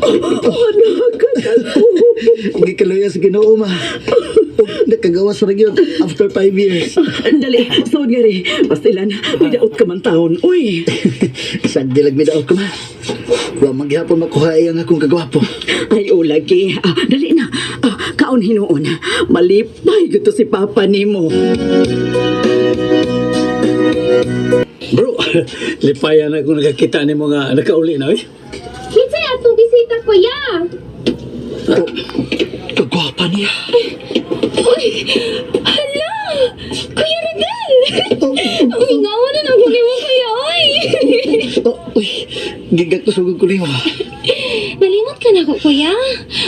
Anak, kadako. Hindi kaluya sa Ginoo, ma. Nakagawas ra gyud after 5 years. Dali, sawad nga rin. Pastilan, may daot ka man taon. Uy, Sagdi lag midaot ko, ma. Wa maghapon makuha ang akong kagwapo. ay ulagi. Dali na. Kaon hinuon. Malipay gito si Papa nimo. Bro, lipayan ako nakakita ni mga nakauli na, eh. Kinsay atong bisita, kuya? Kagwapa niya. Uy! Hala! Kuya Rodel! Ang hingawa na ng huli mo, kuya, oy! Uy, gigak ko sugod ko niyo. Nalimot ka na ko, kuya.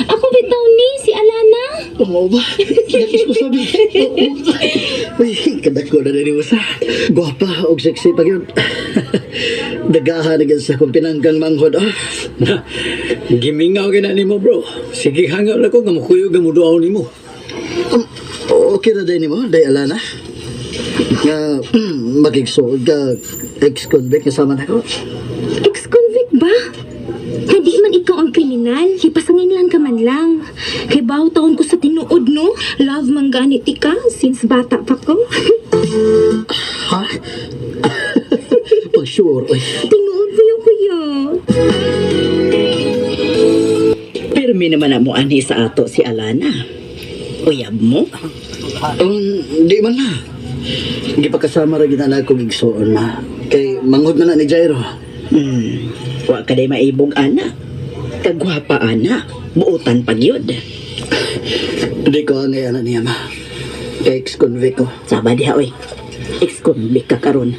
Ako bitaw ni, si Alana. Oo ba? Kinakis ko sabi. Uy, kadako na rin sa. Gwapa, og sexy pa yun. Dagahan agad sa kong pinanggang manghod. Gimingaw ka na ni mo, bro. Sige, hangaw na ko, gamukuyog ang muduaw ni mo. Okay na din mo, day Alana. Nga, magigsood ka, ex-convict kasama na ko. Ex-convict ba? Hindi man ikaw ang kriminal, hipasangin lang ka man lang. Kay baw taon ko sa tinuod, no? Love man ganit ka, since bata pa ko. Ha? Pag sure, uy. Tinuod mo yung kuya. Pirmi naman na mo anhi sa ato si Alana. Uyab mo? Di man na. Hindi pa kasama rin na ako gigsoon, ma. Kay manghod man na ni Jairo. Wa ka day maibog, ana. Kagwapa, ana. Buutan pag yun. Hindi ko ang ngayon niya, ma. Kay ex-convict ko. Saba diha, oy. Ex-convict ka karon.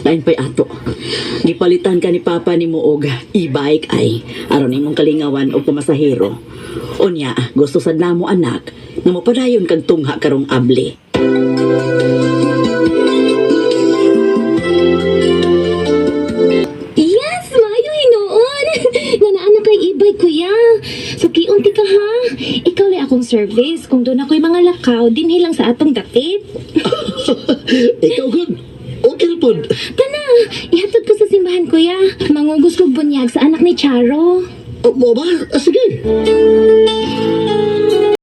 Lain pa'y ato. Gipalitan ka ni Papa ni mo og e-bike ay aron imong kalingawan og pamasahero. Unya, gusto sad namo anak nga mopadayon kag tungha karong abli. Yes, maayo hinuon. Nanaan kay ibay, kuya. So, kiunti ka ha. Ikaw lang akong service. Kung doon ako'y mga lakaw, dinhi lang sa atong dapit. Ikaw, good. Okay na po. Tana, ihatod ko sa simbahan, kuya. Mangugos ko bunyag sa anak ni Charo. Mo ba? Sige.